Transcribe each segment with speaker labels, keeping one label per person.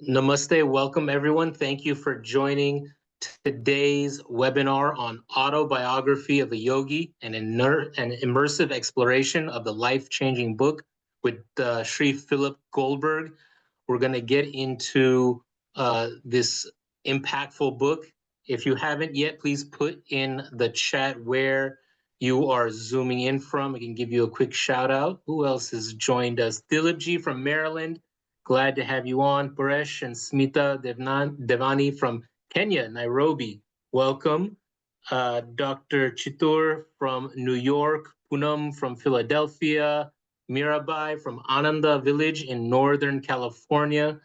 Speaker 1: Namaste, welcome everyone. Thank you for joining today's webinar on Autobiography of a Yogi, an immersive exploration of the life-changing book with Shri Philip Goldberg. We're going to get into this impactful book. If you haven't yet, please put in the chat where you are zooming in from. I can give you a quick shout out. Who else has joined us? Dilipji from Maryland. Glad to have you on. Paresh and Smita Devani from Kenya, Nairobi. Welcome. Dr. Chitur from New York. Poonam from Philadelphia. Mirabai from Ananda Village in Northern California.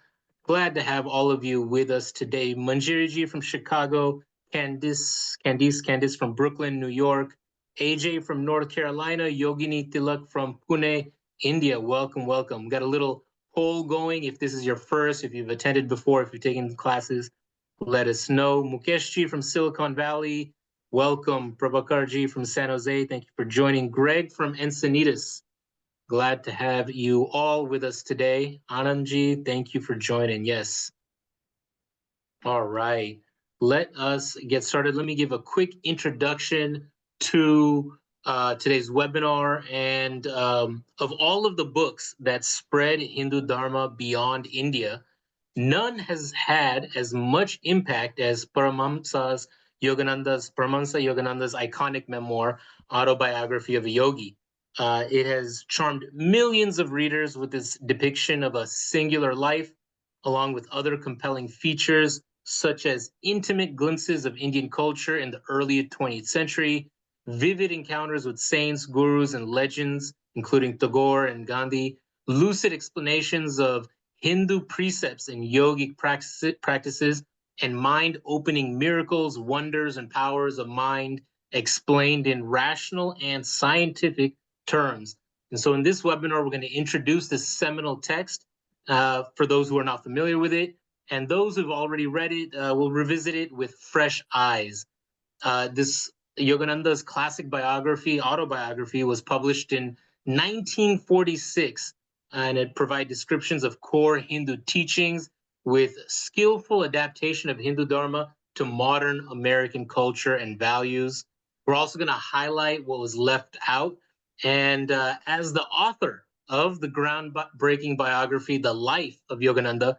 Speaker 1: Glad to have all of you with us today. Manjiriji from Chicago. Candice from Brooklyn, New York. AJ from North Carolina. Yogini Tilak from Pune, India. Welcome, welcome. Got a little poll going. If this is your first, if you've attended before, if you've taken classes, let us know. Mukeshji from Silicon Valley, welcome. Prabhakarji from San Jose, thank you for joining. Greg from Encinitas, glad to have you all with us today. Anandji, thank you for joining. Yes. All right, let us get started. Let me give a quick introduction to today's webinar. And of all of the books that spread Hindu Dharma beyond India, none has had as much impact as Paramahansa Yogananda's iconic memoir, Autobiography of a Yogi. It has charmed millions of readers with its depiction of a singular life, along with other compelling features such as intimate glimpses of Indian culture in the early 20th century, vivid encounters with saints, gurus, and legends, including Tagore and Gandhi, lucid explanations of Hindu precepts and yogic practices, and mind-opening miracles, wonders, and powers of mind explained in rational and scientific terms. And so in this webinar, we're going to introduce this seminal text for those who are not familiar with it. And those who've already read it will revisit it with fresh eyes. This Yogananda's classic biography, Autobiography, was published in 1946, and it provides descriptions of core Hindu teachings with skillful adaptation of Hindu Dharma to modern American culture and values. We're also going to highlight what was left out. And as the author of the groundbreaking biography, The Life of Yogananda,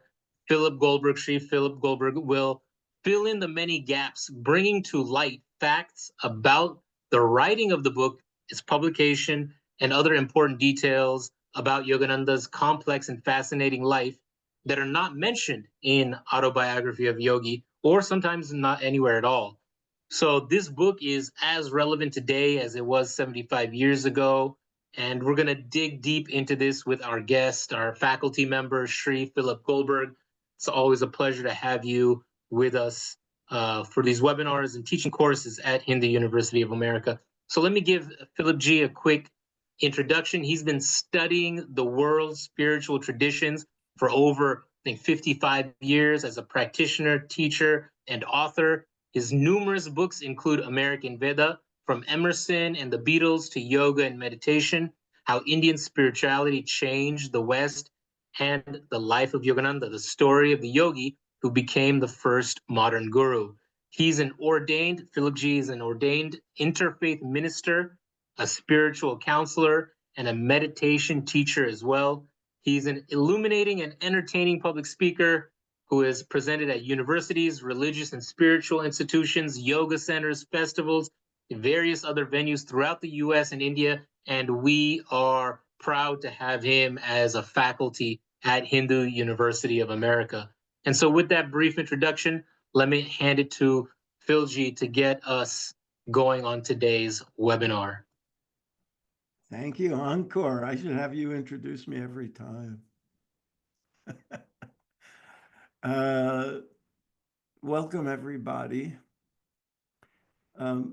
Speaker 1: Shri Philip Goldberg will fill in the many gaps, bringing to light facts about the writing of the book, its publication, and other important details about Yogananda's complex and fascinating life that are not mentioned in Autobiography of Yogi, or sometimes not anywhere at all. So this book is as relevant today as it was 75 years ago. And we're going to dig deep into this with our guest, our faculty member, Shri Philip Goldberg. It's always a pleasure to have you with us for these webinars and teaching courses at Hindu University of America. So let me give Philip G a quick introduction. He's been studying the world's spiritual traditions for over, I think, 55 years as a practitioner, teacher, and author. His numerous books include American Veda, From Emerson and the Beatles to Yoga and Meditation, How Indian Spirituality Changed the West, and The Life of Yogananda, the story of the yogi who became the first modern guru. Philip G is an ordained interfaith minister, a spiritual counselor, and a meditation teacher as well. He's an illuminating and entertaining public speaker who is presented at universities, religious and spiritual institutions, yoga centers, festivals, various other venues throughout the US and India. And we are proud to have him as a faculty at Hindu University of America. And so with that brief introduction, let me hand it to Phil G to get us going on today's webinar.
Speaker 2: Thank you, Encore. I should have you introduce me every time. Welcome, everybody.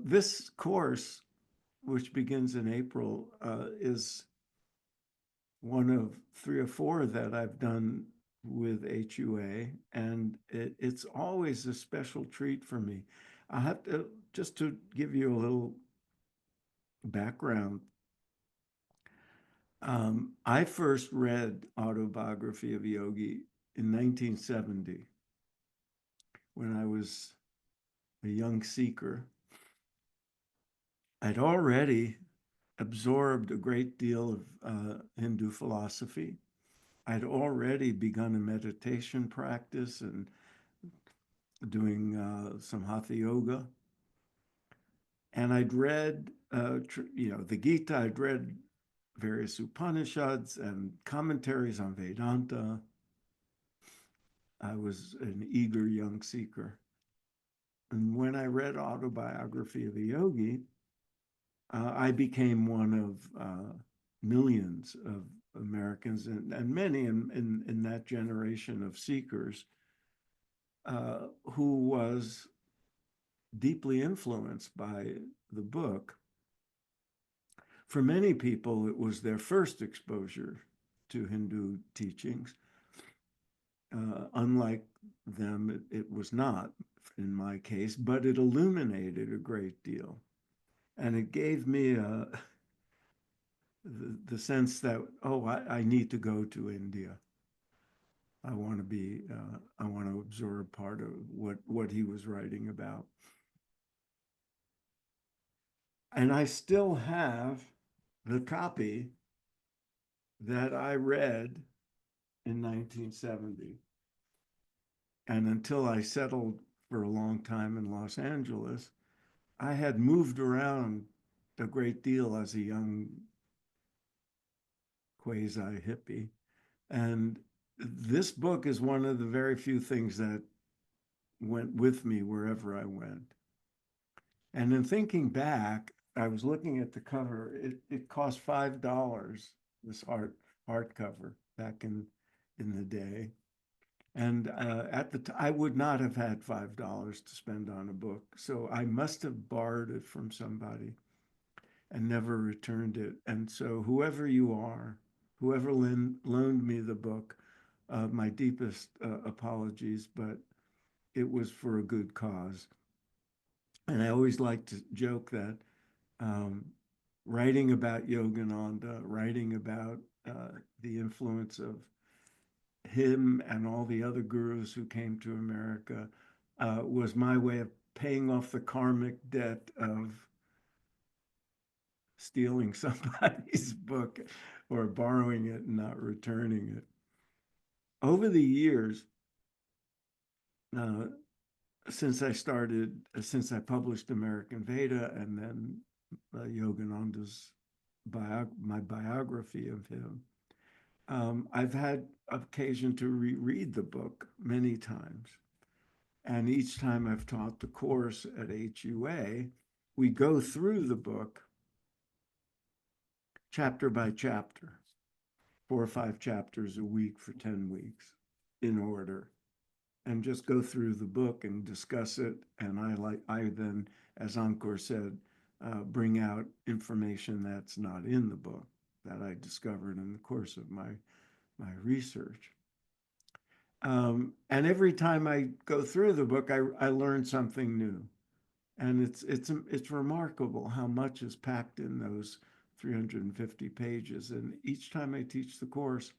Speaker 2: This course, which begins in April, is one of 3 or 4 that I've done with HUA, and it's always a special treat for me. I have to, just to give you a little background, I first read Autobiography of a Yogi in 1970 when I was a young seeker. I'd already absorbed a great deal of Hindu philosophy. I'd already begun a meditation practice and doing some hatha yoga. And I'd read, the Gita, I'd read various Upanishads and commentaries on Vedanta. I was an eager young seeker. And when I read Autobiography of a Yogi, I became one of millions of Americans and many in that generation of seekers who was deeply influenced by the book. For many people, it was their first exposure to Hindu teachings. Unlike them, it was not in my case, but it illuminated a great deal. And it gave me the sense that, oh, I need to go to India. I want to absorb part of what he was writing about. And I still have the copy that I read in 1970. And until I settled for a long time in Los Angeles, I had moved around a great deal as a young quasi hippie. And this book is one of the very few things that went with me wherever I went. And in thinking back, I was looking at the cover. It cost $5, this hardcover back in the day. And at the I would not have had $5 to spend on a book. So I must have borrowed it from somebody and never returned it. And so whoever you are, whoever loaned me the book, my deepest apologies, but it was for a good cause. And I always like to joke that um, writing about Yogananda, writing about the influence of him and all the other gurus who came to America was my way of paying off the karmic debt of stealing somebody's book or borrowing it and not returning it. Over the years, uh, since I published American Veda and then Yogananda's my biography of him, I've had occasion to reread the book many times. And each time I've taught the course at HUA, we go through the book chapter by chapter, 4 or 5 chapters a week for 10 weeks in order, and just go through the book and discuss it. And I then, as Ankur said, bring out information that's not in the book that I discovered in the course of my research. And every time I go through the book, I learn something new. And it's remarkable how much is packed in those 350 pages. And each time I teach the course,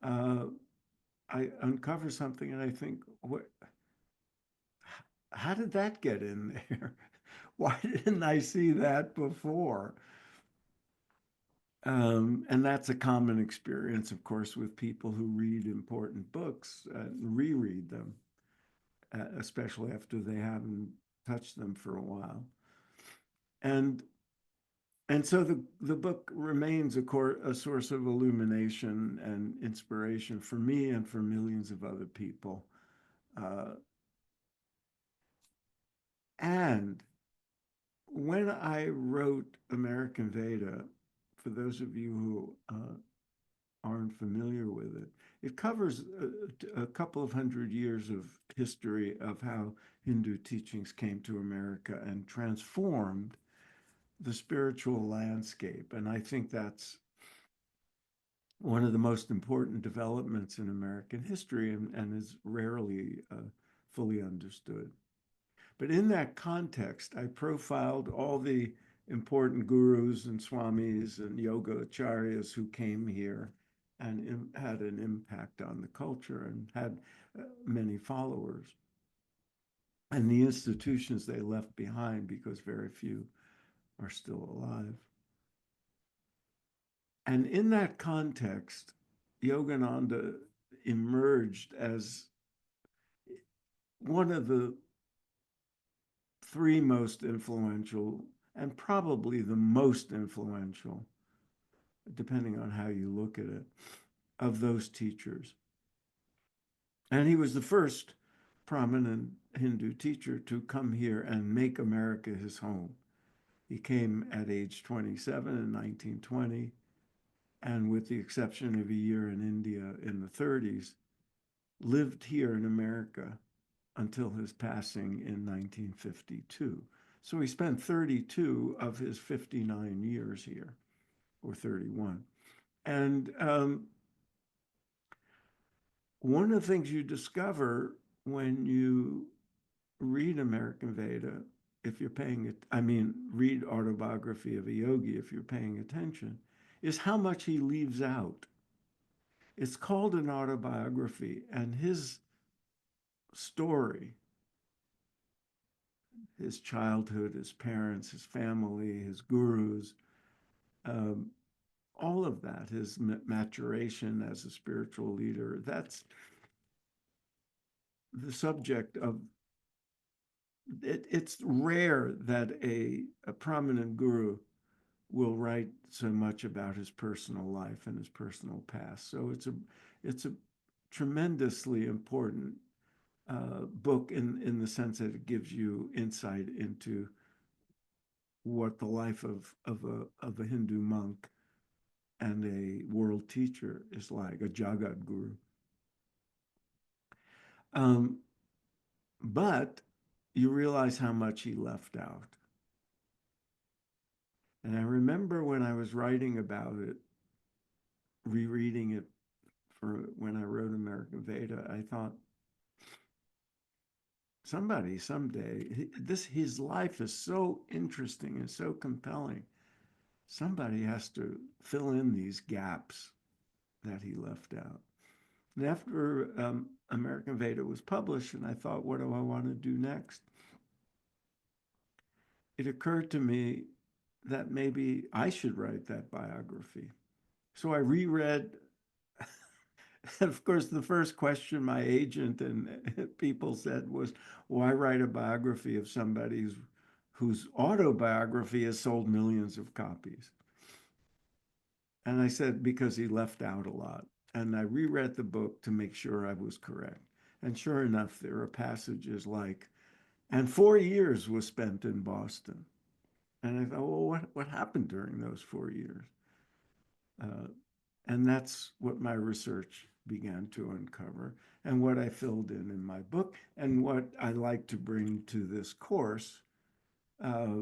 Speaker 2: I uncover something and I think, how did that get in there? Why didn't I see that before? And that's a common experience, of course, with people who read important books and reread them, especially after they haven't touched them for a while. And so the book remains a source of illumination and inspiration for me and for millions of other people. And when I wrote American Veda, for those of you who aren't familiar with it, it covers a couple of hundred years of history of how Hindu teachings came to America and transformed the spiritual landscape. And I think that's one of the most important developments in American history and is rarely fully understood. But in that context, I profiled all the important gurus and swamis and yoga acharyas who came here and had an impact on the culture and had many followers. And the institutions they left behind, because very few are still alive. And in that context, Yogananda emerged as one of the three most influential, and probably the most influential, depending on how you look at it, of those teachers. And he was the first prominent Hindu teacher to come here and make America his home. He came at age 27 in 1920, and with the exception of a year in India in the 30s, lived here in America until his passing in 1952. So he spent 32 of his 59 years here, or 31. And one of the things you discover when you read American Veda, if you're paying it, I mean, read Autobiography of a Yogi if you're paying attention, is how much he leaves out. It's called an autobiography, and his story, his childhood, his parents, his family, his gurus, um, all of that, his maturation as a spiritual leader, that's the subject of it. It's rare that a prominent guru will write so much about his personal life and his personal past. So it's a tremendously important book in the sense that it gives you insight into what the life of a Hindu monk and a world teacher is like, a Jagat Guru. Um, but you realize how much he left out. And I remember when I was writing about it, rereading it for when I wrote American Veda, I thought, somebody someday, his life is so interesting and so compelling. Somebody has to fill in these gaps that he left out. And after American Veda was published, and I thought, what do I want to do next? It occurred to me that maybe I should write that biography. So I reread. Of course, the first question my agent and people said was, why write a biography of somebody whose autobiography has sold millions of copies? And I said, because he left out a lot. And I reread the book to make sure I was correct. And sure enough, there are passages like, and 4 years was spent in Boston. And I thought, well, what happened during those 4 years? Uh, and that's what my research began to uncover and what I filled in my book and what I like to bring to this course uh,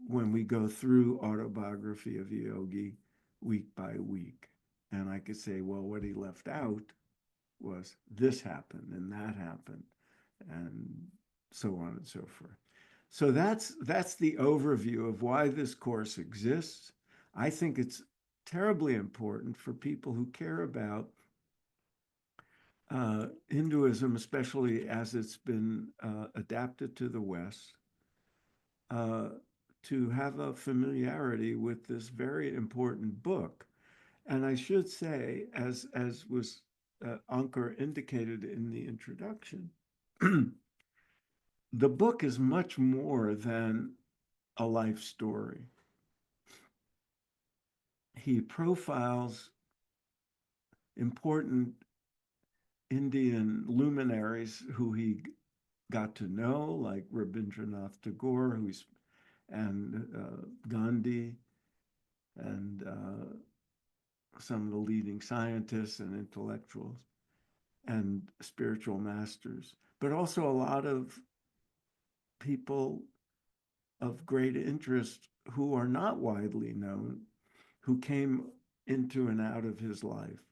Speaker 2: when we go through Autobiography of a Yogi week by week. And I could say, well, what he left out was this happened and that happened and so on and so forth. So that's the overview of why this course exists. I think it's terribly important for people who care about Hinduism, especially as it's been adapted to the West, uh, to have a familiarity with this very important book. And I should say, as was Ankur indicated in the introduction, the book is much more than a life story. He profiles important Indian luminaries who he got to know, like Rabindranath Tagore, and Gandhi, and some of the leading scientists and intellectuals and spiritual masters, but also a lot of people of great interest who are not widely known, who came into and out of his life,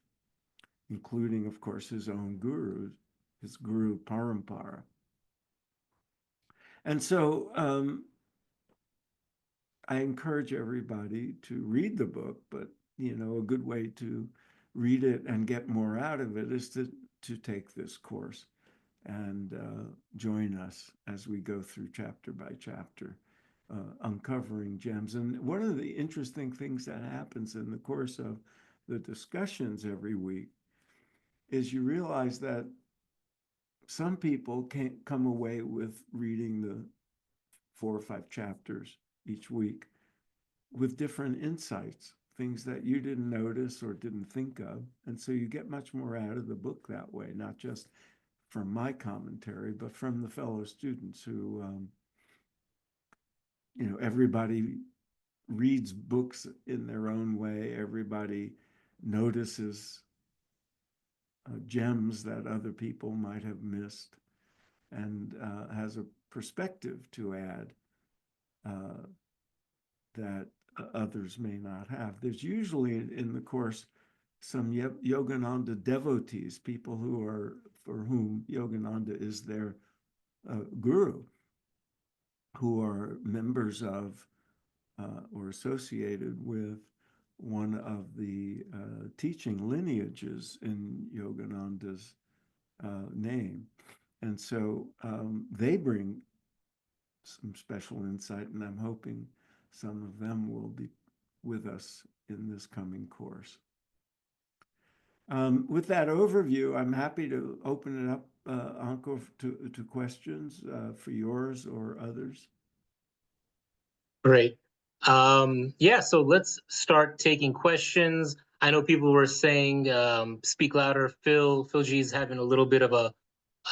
Speaker 2: including, of course, his own gurus, his guru Parampara. And so I encourage everybody to read the book, but a good way to read it and get more out of it is to take this course and join us as we go through chapter by chapter, uncovering gems. And one of the interesting things that happens in the course of the discussions every week is you realize that some people can't come away with reading the 4 or 5 chapters each week with different insights, things that you didn't notice or didn't think of. And so you get much more out of the book that way, not just from my commentary, but from the fellow students who, everybody reads books in their own way. Everybody notices gems that other people might have missed and has a perspective to add that others may not have. There's usually in the course some Yogananda devotees, people for whom Yogananda is their guru, who are members of or associated with one of the teaching lineages in Yogananda's name. And so they bring some special insight, and I'm hoping some of them will be with us in this coming course. With that overview, I'm happy to open it up, Anko, to questions for yours or others.
Speaker 1: Great. Yeah, so let's start taking questions. I know people were saying, speak louder. Phil G's having a little bit of a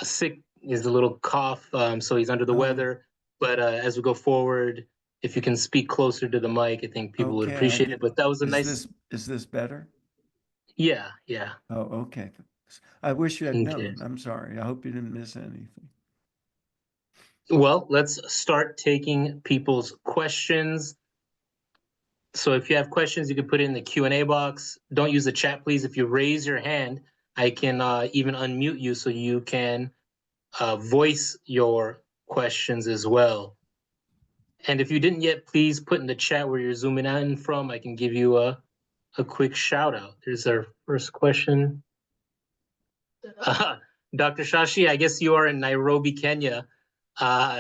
Speaker 1: sick, is a little cough, so he's under the weather. But as we go forward, if you can speak closer to the mic, I think people would appreciate it. But that was a nice.
Speaker 2: Is this better?
Speaker 1: Yeah, yeah.
Speaker 2: Oh, okay. I wish you had
Speaker 1: Okay.
Speaker 2: known. I'm sorry. I hope you didn't miss anything.
Speaker 1: Well, let's start taking people's questions. So if you have questions, you can put it in the Q&A box. Don't use the chat, please. If you raise your hand, I can even unmute you so you can voice your questions as well. And if you didn't yet, please put in the chat where you're zooming in from. I can give you a quick shout out. Here's our first question. Dr. Shashi, I guess you are in Nairobi, Kenya.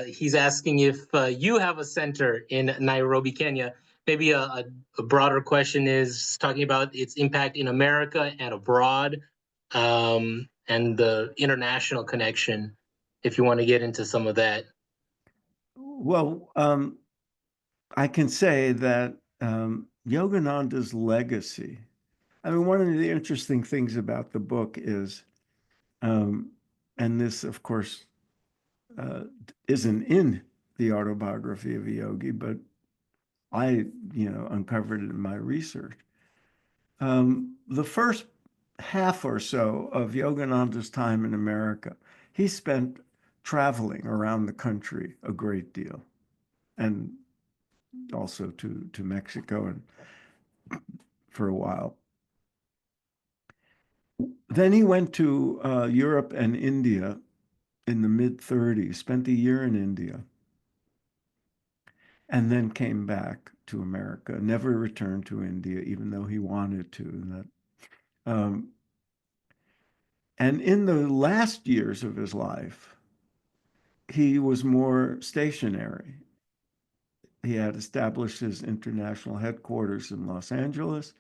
Speaker 1: He's asking if you have a center in Nairobi, Kenya. Maybe a broader question is talking about its impact in America and abroad, and the international connection, if you want to get into some of that.
Speaker 2: Well, I can say that Yogananda's legacy, I mean, one of the interesting things about the book is, and this, of course, isn't in the Autobiography of a Yogi, but I, uncovered it in my research. The first half or so of Yogananda's time in America, he spent traveling around the country a great deal, and also to Mexico and for a while. Then he went to Europe and India in the mid-30s, spent a year in India, and then came back to America, never returned to India, even though he wanted to. And in the last years of his life, he was more stationary. He had established his international headquarters in Los Angeles.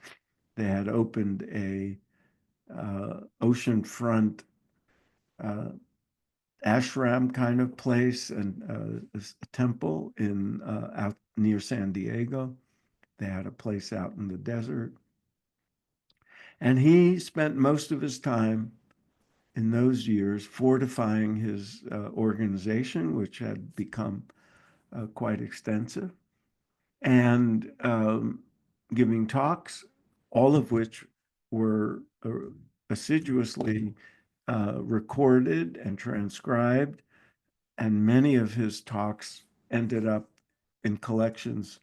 Speaker 2: They had opened a oceanfront ashram kind of place and a temple in out near San Diego. They had a place out in the desert. And he spent most of his time in those years fortifying his organization, which had become quite extensive, and giving talks, all of which were assiduously recorded and transcribed. And many of his talks ended up in collections,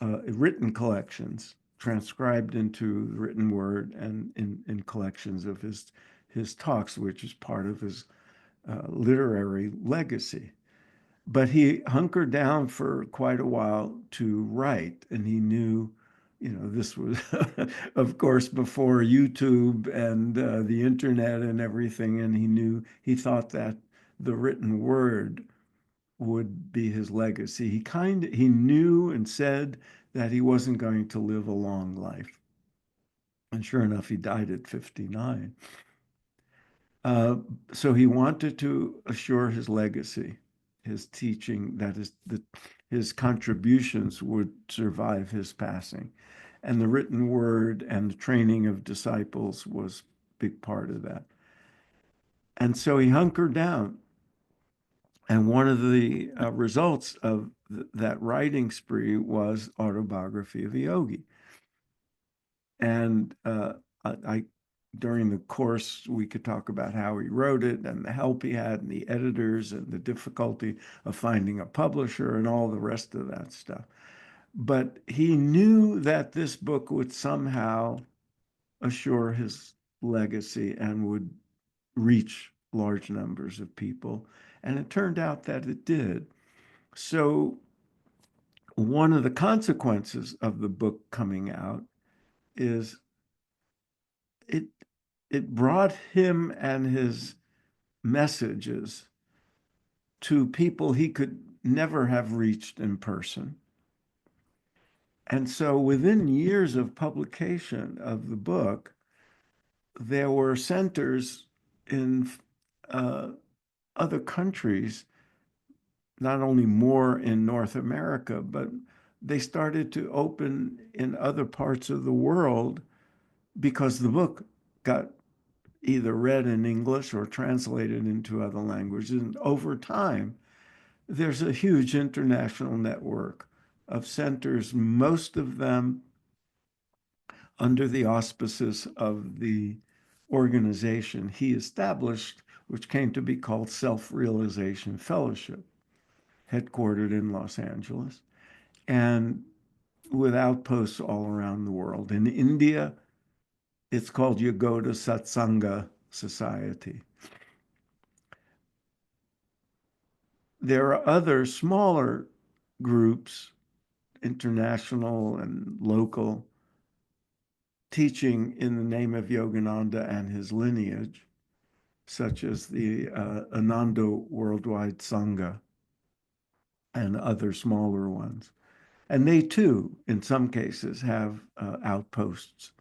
Speaker 2: written collections, transcribed into written word and in collections of his talks, which is part of his literary legacy. But he hunkered down for quite a while to write, and he knew this was, of course, before YouTube and the internet and everything. And he thought that the written word would be his legacy. He knew and said that he wasn't going to live a long life. And sure enough, he died at 59. So he wanted to assure his legacy, his teaching, that his contributions would survive his passing. And the written word and the training of disciples was a big part of that. And so he hunkered down. And one of the results of that writing spree was Autobiography of a Yogi. And during the course, we could talk about how he wrote it and the help he had and the editors and the difficulty of finding a publisher and all the rest of that stuff. But he knew that this book would somehow assure his legacy and would reach large numbers of people. And it turned out that it did. So one of the consequences of the book coming out is it brought him and his messages to people he could never have reached in person. And so within years of publication of the book, there were centers in other countries, not only more in North America, but they started to open in other parts of the world because the book got either read in English or translated into other languages. And over time, there's a huge international network of centers, most of them under the auspices of the organization he established, which came to be called Self-Realization Fellowship, headquartered in Los Angeles, and with outposts all around the world. In India, it's called Yogoda Satsanga Society. There are other smaller groups, international and local, teaching in the name of Yogananda and his lineage, such as the Ananda Worldwide Sangha and other smaller ones. And they too, in some cases, have outposts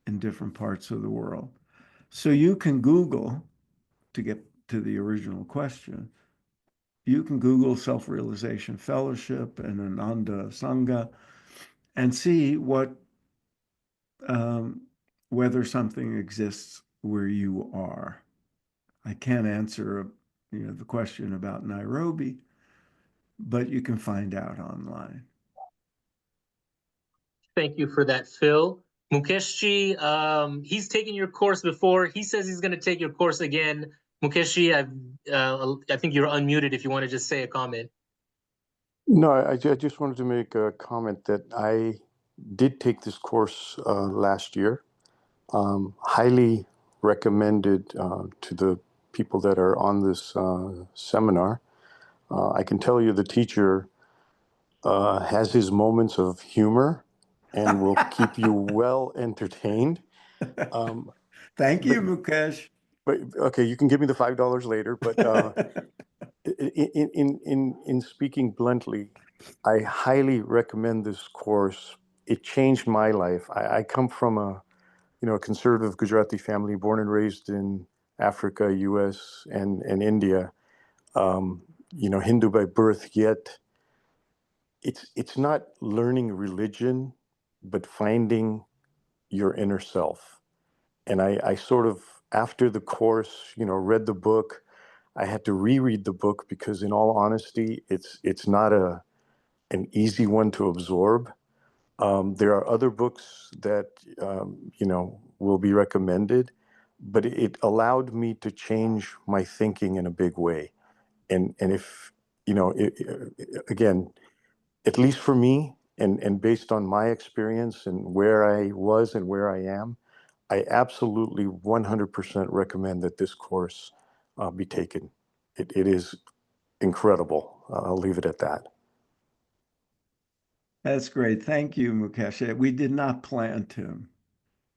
Speaker 2: in different parts of the world. So you can Google, to get to the original question, you can Google Self-Realization Fellowship and Ananda Sangha and see whether something exists where you are. I can't answer the question about Nairobi, but you can find out online.
Speaker 1: Thank you for that, Phil. Mukeshji, he's taken your course before. He says he's going to take your course again. Mukeshji, I think you're unmuted if you want to just say a comment.
Speaker 3: No, I just wanted to make a comment that I did take this course last year. Highly recommended to the people that are on this seminar. I can tell you the teacher has his moments of humor and will keep you well entertained.
Speaker 2: Thank you, Mukesh.
Speaker 3: But okay, you can give me the $5 later. But in speaking bluntly, I highly recommend this course. It changed my life. I come from a conservative Gujarati family, born and raised in Africa, U.S., and India. Hindu by birth, yet it's not learning religion, but finding your inner self. And I sort of, after the course, read the book. I had to reread the book because, in all honesty, it's not an easy one to absorb. There are other books that will be recommended, but it allowed me to change my thinking in a big way. And if again, at least for me, and based on my experience and where I was and where I am, I absolutely 100% recommend that this course be taken. It is incredible. I'll leave it at that.
Speaker 2: That's great. Thank you, Mukesh. We did not plant him.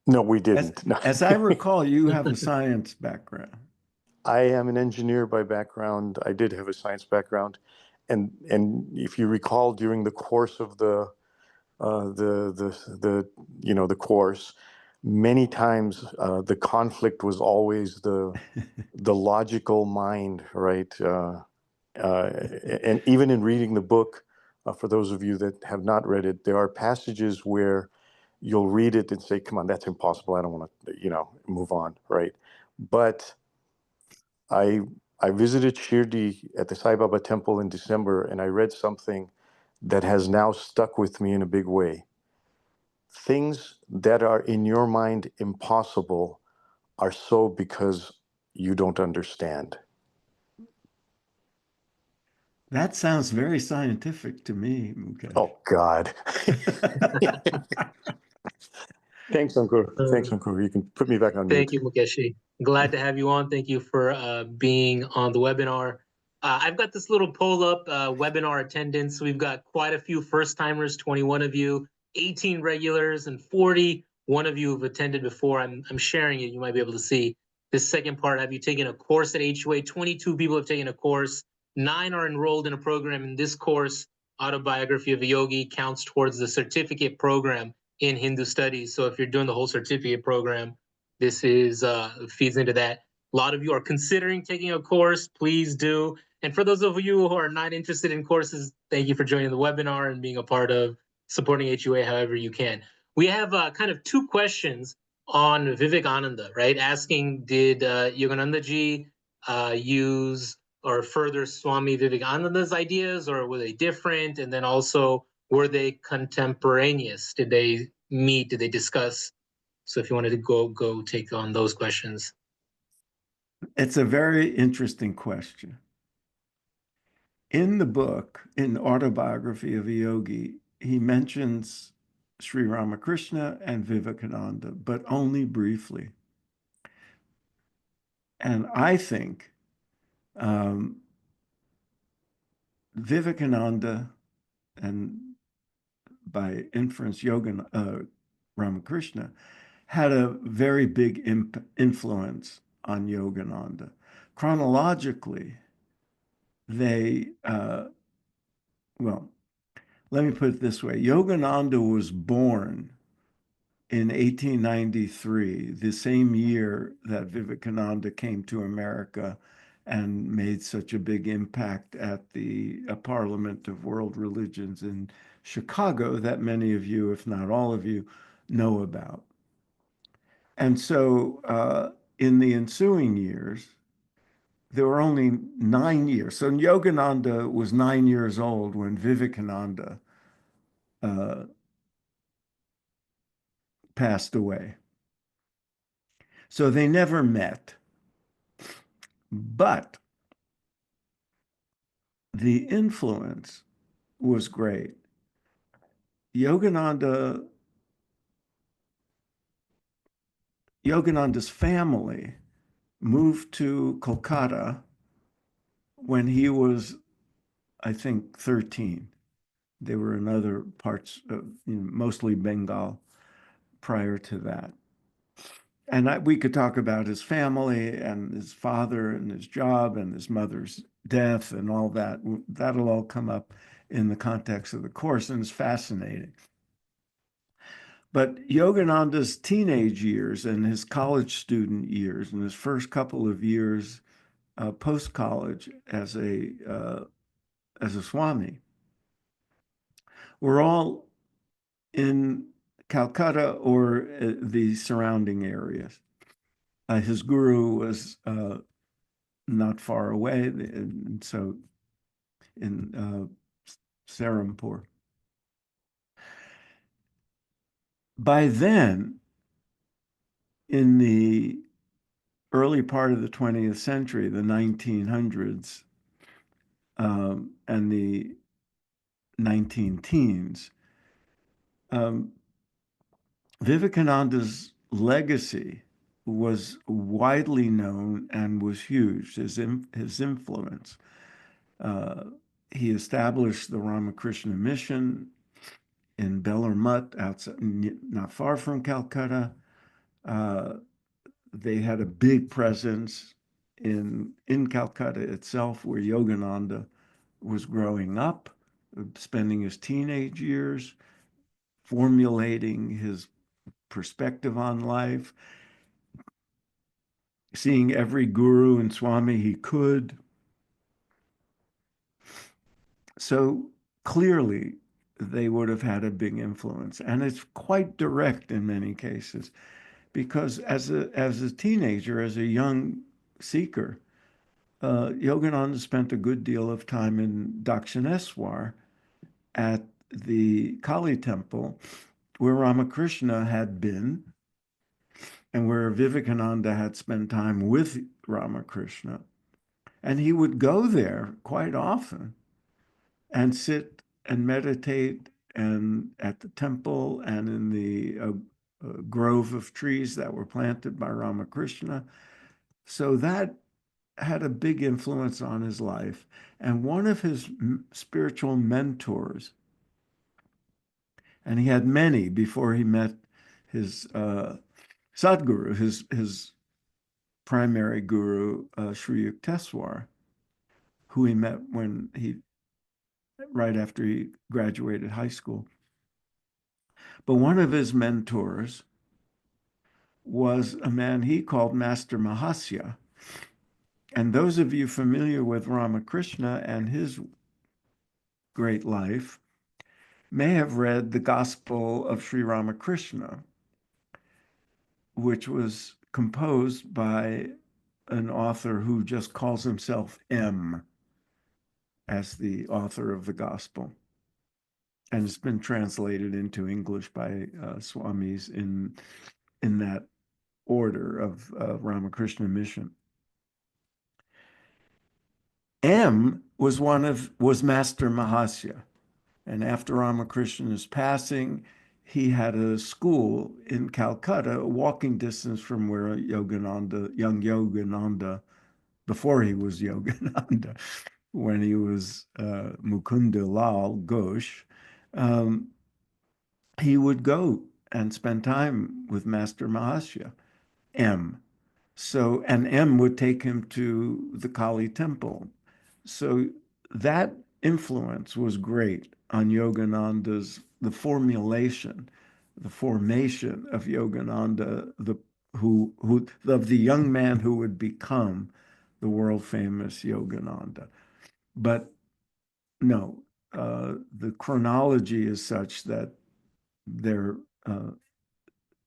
Speaker 3: No, we didn't. No.
Speaker 2: As I recall, you have a science background.
Speaker 3: I am an engineer by background. I did have a science background, and if you recall, during the course of the the course, many times the conflict was always the logical mind, right? And even in reading the book, for those of you that have not read it, there are passages where you'll read it and say, "Come on, that's impossible. I don't want to, move on," right? But I visited Shirdi at the Sai Baba temple in December, and I read something that has now stuck with me in a big way. Things that are in your mind impossible are so because you don't understand.
Speaker 2: That sounds very scientific to me, Mukesh.
Speaker 3: Oh, God. Thanks, Uncle. Thanks, Uncle. You can put me back on
Speaker 1: Thank
Speaker 3: mute.
Speaker 1: you, Mukeshi. Glad to have you on. Thank you for being on the webinar. I've got this little poll up, webinar attendance. We've got quite a few first timers, 21 of you, 18 regulars, and 41 of you who've attended before. I'm sharing it. You might be able to see this second part. Have you taken a course at HUA? 22 people have taken a course. 9 are enrolled in a program. In this course, Autobiography of a Yogi, counts towards the certificate program in Hindu studies. So if you're doing the whole certificate program, this is feeds into that. A lot of you are considering taking a course. Please do. And for those of you who are not interested in courses, thank you for joining the webinar and being a part of supporting HUA however you can. We have kind of 2 questions on Vivekananda, right? Asking, did Yogananda ji use or further Swami Vivekananda's ideas, or were they different? And then also, were they contemporaneous? Did they meet? Did they discuss? So if you wanted to go take on those questions.
Speaker 2: It's a very interesting question. In the book, in Autobiography of a Yogi, he mentions Sri Ramakrishna and Vivekananda, but only briefly. And I think Vivekananda, and by inference, Ramakrishna, had a very big influence on Yogananda. Chronologically, they, well, let me put it this way. Yogananda was born in 1893, the same year that Vivekananda came to America and made such a big impact at the Parliament of World Religions in Chicago that many of you, if not all of you, know about. And so in the ensuing years, there were only 9 years. So Yogananda was 9 years old when Vivekananda passed away. So they never met. But the influence was great. Yogananda's family moved to Kolkata when he was, I think, 13. They were in other parts of, mostly Bengal prior to that. And we could talk about his family and his father and his job and his mother's death and all that. That'll all come up in the context of the course, and it's fascinating. But Yogananda's teenage years and his college student years and his first couple of years post-college as a Swami were all in Calcutta or the surrounding areas. His guru was not far away, and so in Serampore. By then, in the early part of the 20th century, the 1900s and the 19-teens, Vivekananda's legacy was widely known and was huge, his influence. He established the Ramakrishna mission. in Bellarmut, outside, not far from Calcutta. They had a big presence in Calcutta itself, where Yogananda was growing up, spending his teenage years, formulating his perspective on life, seeing every guru and swami he could. So clearly, they would have had a big influence. And it's quite direct in many cases, because as a teenager, as a young seeker, Yogananda spent a good deal of time in Dakshineswar at the Kali temple, where Ramakrishna had been, and where Vivekananda had spent time with Ramakrishna. And he would go there quite often and sit and meditate and at the temple and in the grove of trees that were planted by Ramakrishna. So that had a big influence on his life. And one of his spiritual mentors, and he had many before he met his Sadguru, his primary guru, Sri Yukteswar, who he met right after he graduated high school. But one of his mentors was a man he called Master Mahasya. And those of you familiar with Ramakrishna and his great life may have read the Gospel of Sri Ramakrishna, which was composed by an author who just calls himself M as the author of the Gospel. And it's been translated into English by swamis in that order of Ramakrishna mission. M was Master Mahasya. And after Ramakrishna's passing, he had a school in Calcutta, a walking distance from where young Yogananda, before he was Yogananda, when he was Mukunda Lal Ghosh, he would go and spend time with Master Mahasya, M. So, and M would take him to the Kali temple. So that influence was great on Yogananda's, the formation of Yogananda, of the young man who would become the world famous Yogananda. But no, the chronology is such that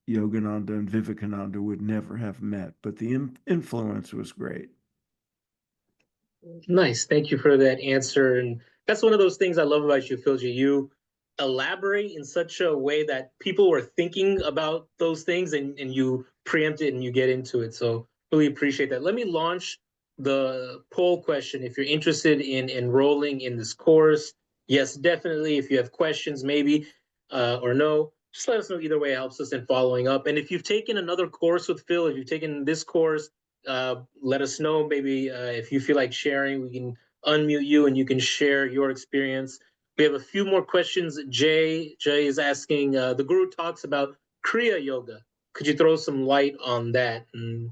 Speaker 2: Yogananda and Vivekananda would never have met, but the influence was great.
Speaker 1: Nice. Thank you for that answer. And that's one of those things I love about you, Philji. You elaborate in such a way that people were thinking about those things, and you preempt it and you get into it. So really appreciate that. Let me launch the poll question. If you're interested in enrolling in this course, yes, definitely. If you have questions, maybe, or no, just let us know. Either way, it helps us in following up. And if you've taken another course with Phil, if you've taken this course, let us know. Maybe if you feel like sharing, we can unmute you and you can share your experience. We have a few more questions. Jay is asking, the Guru talks about Kriya Yoga. Could you throw some light on that? And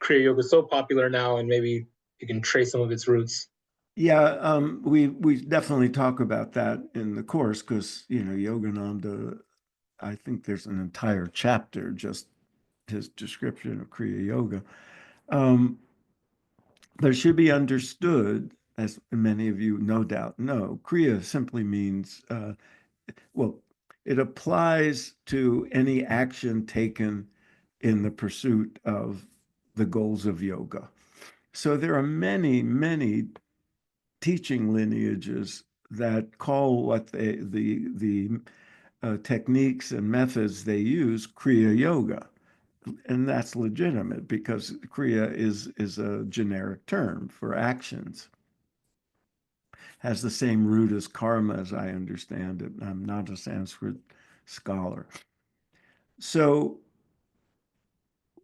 Speaker 1: Kriya Yoga is so popular now, and maybe you can trace some of its roots.
Speaker 2: Yeah, we definitely talk about that in the course, because Yogananda, I think there's an entire chapter just his description of Kriya Yoga. But it should be understood, as many of you no doubt know, Kriya simply means, it applies to any action taken in the pursuit of the goals of yoga. So there are many, many teaching lineages that call what the techniques and methods they use Kriya Yoga. And that's legitimate, because Kriya is a generic term for actions. Has the same root as karma, as I understand it. I'm not a Sanskrit scholar. So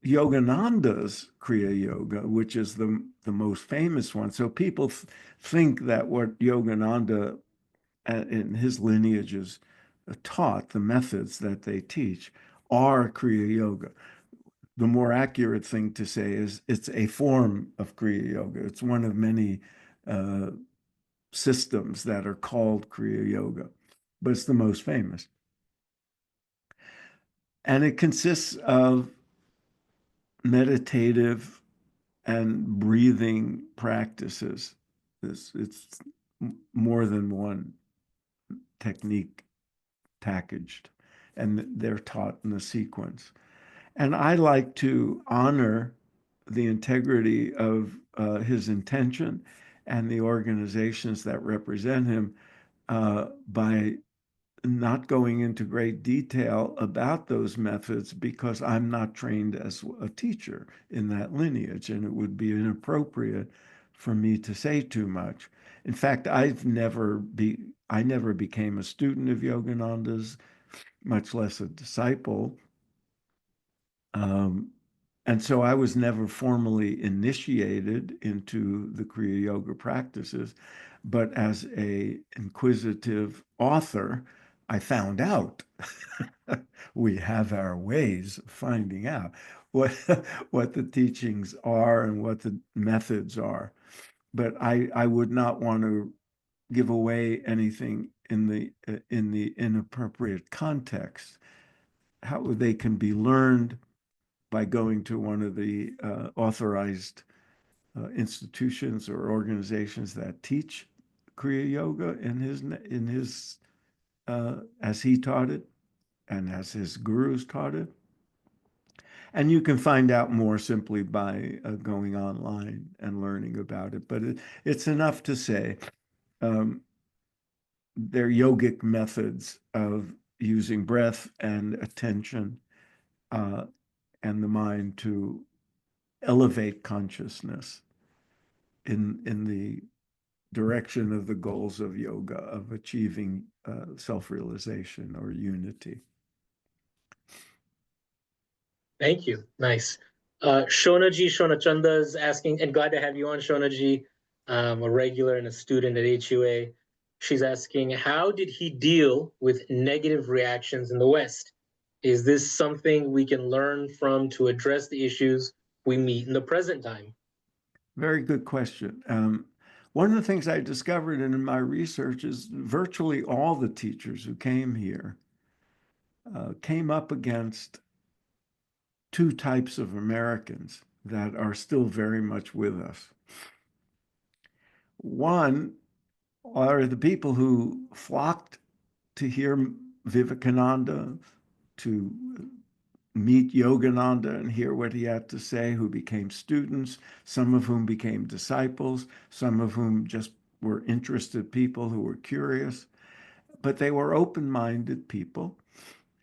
Speaker 2: Yogananda's Kriya Yoga, which is the most famous one. So people think that what Yogananda in his lineages taught, the methods that they teach, are Kriya Yoga. The more accurate thing to say is it's a form of Kriya Yoga. It's one of many systems that are called Kriya Yoga, but it's the most famous. And it consists of meditative and breathing practices. It's more than one technique packaged, and they're taught in a sequence. And I like to honor the integrity of his intention and the organizations that represent him by not going into great detail about those methods, because I'm not trained as a teacher in that lineage, and it would be inappropriate for me to say too much. In fact, I never became a student of Yogananda's, much less a disciple. And so I was never formally initiated into the Kriya Yoga practices, but as a inquisitive author, I found out. We have our ways of finding out what what the teachings are and what the methods are. But I would not want to give away anything in the inappropriate context. How they can be learned by going to one of the authorized institutions or organizations that teach Kriya Yoga in his as he taught it and as his gurus taught it. And you can find out more simply by going online and learning about it. But it's enough to say they're yogic methods of using breath and attention and the mind to elevate consciousness in the direction of the goals of yoga, of achieving self-realization or unity.
Speaker 1: Thank you. Nice. Shonaji Shonachanda is asking, and glad to have you on, Shonaji, a regular and a student at HUA. She's asking, how did he deal with negative reactions in the West? Is this something we can learn from to address the issues we meet in the present time?
Speaker 2: Very good question. One of the things I discovered in my research is virtually all the teachers who came here came up against two types of Americans that are still very much with us. One are the people who flocked to hear Vivekananda, to meet Yogananda and hear what he had to say, who became students, some of whom became disciples, some of whom just were interested people who were curious. But they were open-minded people.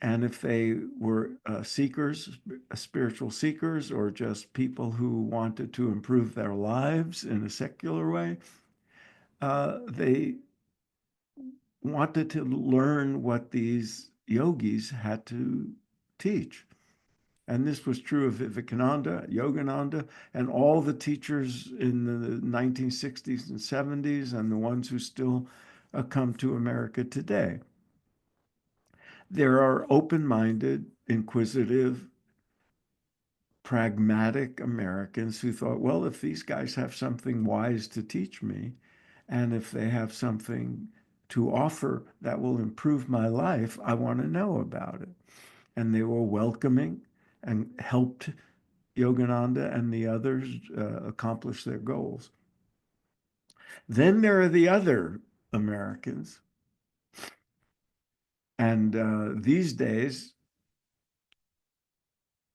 Speaker 2: And if they were seekers, spiritual seekers, or just people who wanted to improve their lives in a secular way, they wanted to learn what these yogis had to teach. And this was true of Vivekananda, Yogananda, and all the teachers in the 1960s and 70s, and the ones who still come to America today. There are open-minded, inquisitive, pragmatic Americans who thought, well, if these guys have something wise to teach me, and if they have something to offer that will improve my life, I want to know about it. And they were welcoming and helped Yogananda and the others accomplish their goals. Then there are the other Americans. And these days,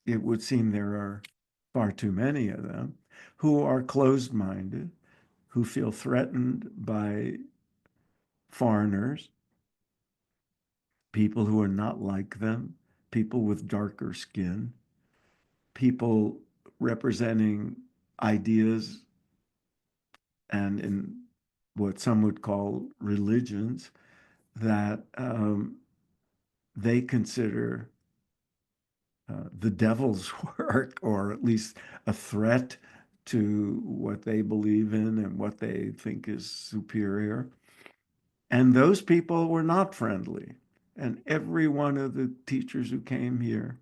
Speaker 2: it would seem there are far too many of them, who are closed-minded, who feel threatened by foreigners, people who are not like them, people with darker skin, people representing ideas and in what some would call religions that they consider the devil's work, or at least a threat to what they believe in and what they think is superior. And those people were not friendly. And every one of the teachers who came here,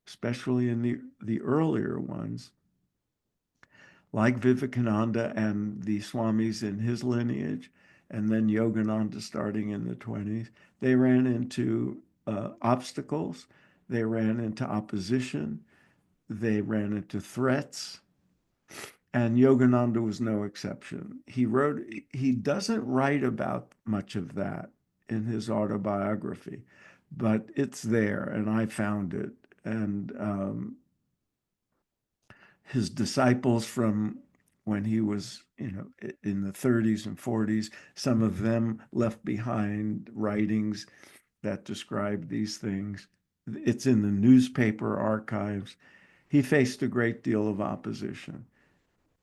Speaker 2: especially in the earlier ones, like Vivekananda and the Swamis in his lineage, and then Yogananda starting in the 20s, they ran into obstacles, they ran into opposition, they ran into threats, and Yogananda was no exception. He doesn't write about much of that in his autobiography, but it's there, and I found it. And his disciples from when he was, in the 30s and 40s, some of them left behind writings that describe these things. It's in the newspaper archives. He faced a great deal of opposition.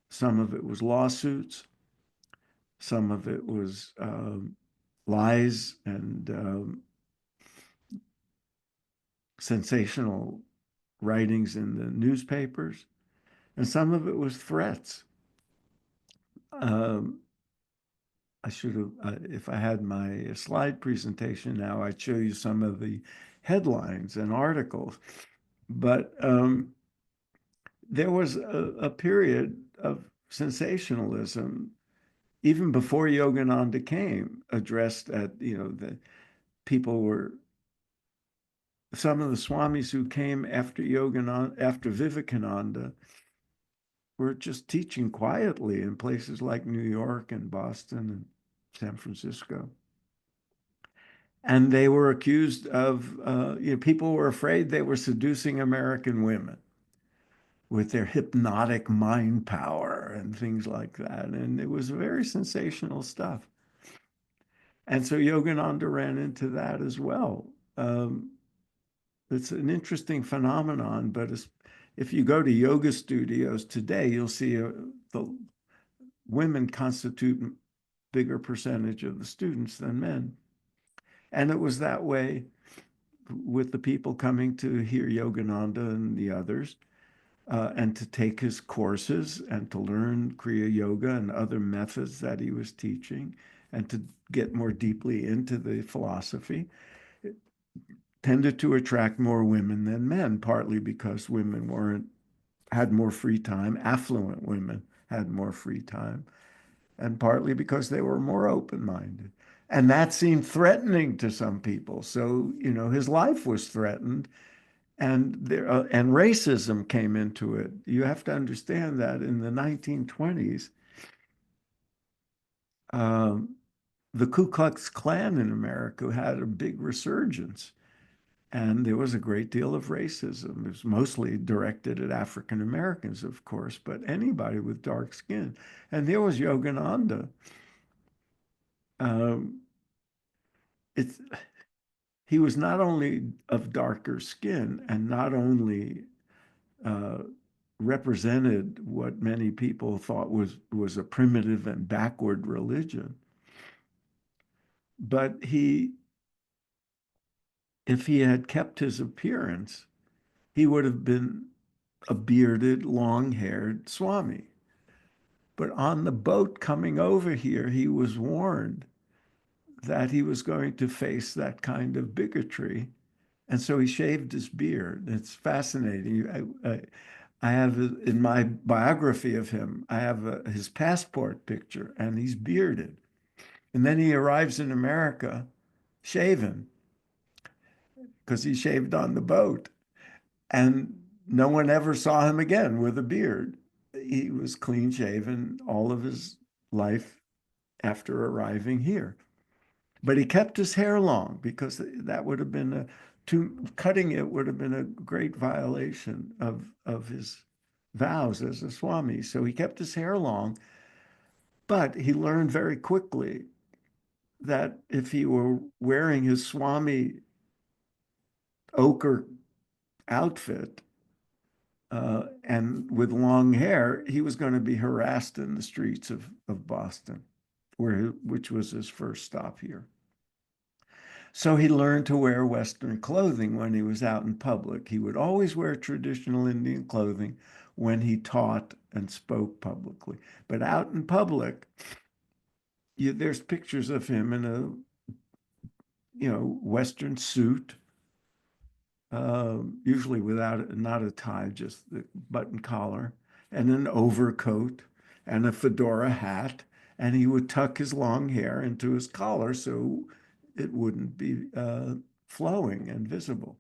Speaker 2: Some of it was lawsuits. Some of it was lies and sensational writings in the newspapers. And some of it was threats. Um, I should have, if I had my slide presentation now, I'd show you some of the headlines and articles. But there was a period of sensationalism even before Yogananda came, addressed at, the people were, some of the Swamis who came after Yogananda, after Vivekananda, were just teaching quietly in places like New York and Boston and San Francisco. And they were accused of, people were afraid they were seducing American women with their hypnotic mind power and things like that. And it was very sensational stuff. And so Yogananda ran into that as well. It's an interesting phenomenon, but if you go to yoga studios today, you'll see the women constitute a bigger percentage of the students than men. And it was that way with the people coming to hear Yogananda and the others, and to take his courses and to learn Kriya Yoga and other methods that he was teaching and to get more deeply into the philosophy. It tended to attract more women than men, partly because women had more free time, affluent women had more free time, and partly because they were more open-minded. And that seemed threatening to some people. So, his life was threatened, and and racism came into it. You have to understand that in the 1920s, the Ku Klux Klan in America had a big resurgence, and there was a great deal of racism. It was mostly directed at African Americans, of course, but anybody with dark skin. And there was Yogananda. Um, he was not only of darker skin and not only represented what many people thought was a primitive and backward religion, but if he had kept his appearance, he would have been a bearded, long-haired Swami. But on the boat coming over here, he was warned that he was going to face that kind of bigotry. And so he shaved his beard. It's fascinating. I have in my biography of him, I have his passport picture, and he's bearded. And then he arrives in America shaven because he shaved on the boat. And no one ever saw him again with a beard. He was clean shaven all of his life after arriving here. But he kept his hair long because that would have been cutting it would have been a great violation of his vows as a Swami. So he kept his hair long, but he learned very quickly that if he were wearing his Swami ochre outfit and with long hair, he was going to be harassed in the streets of Boston, which was his first stop here. So he learned to wear Western clothing when he was out in public. He would always wear traditional Indian clothing when he taught and spoke publicly. But out in public, there's pictures of him in Western suit, usually without, not a tie, just the button collar, and an overcoat and a fedora hat. And he would tuck his long hair into his collar so it wouldn't be flowing and visible.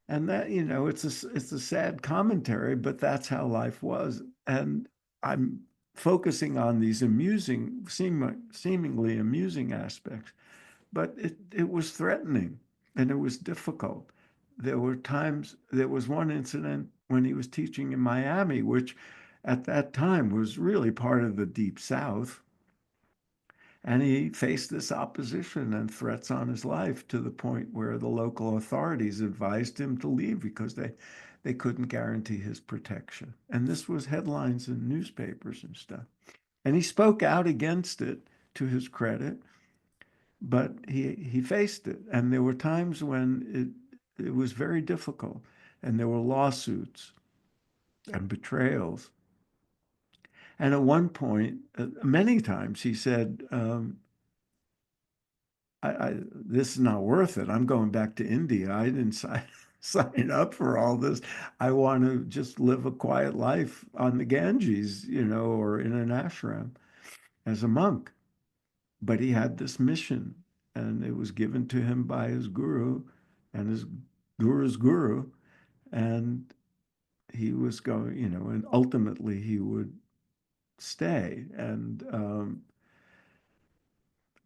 Speaker 2: And that, it's a sad commentary, but that's how life was. And I'm focusing on these seemingly amusing aspects, but it was threatening and it was difficult. There was one incident when he was teaching in Miami, which at that time was really part of the Deep South. And he faced this opposition and threats on his life to the point where the local authorities advised him to leave because they couldn't guarantee his protection. And this was headlines in newspapers and stuff. And he spoke out against it, to his credit, but he faced it. And there were times when it was very difficult, and there were lawsuits and betrayals. And at one point, many times, he said, this is not worth it. I'm going back to India. I didn't sign up for all this. I want to just live a quiet life on the Ganges, or in an ashram as a monk. But he had this mission, and it was given to him by his guru and his guru's guru. And he was going, and ultimately he would stay and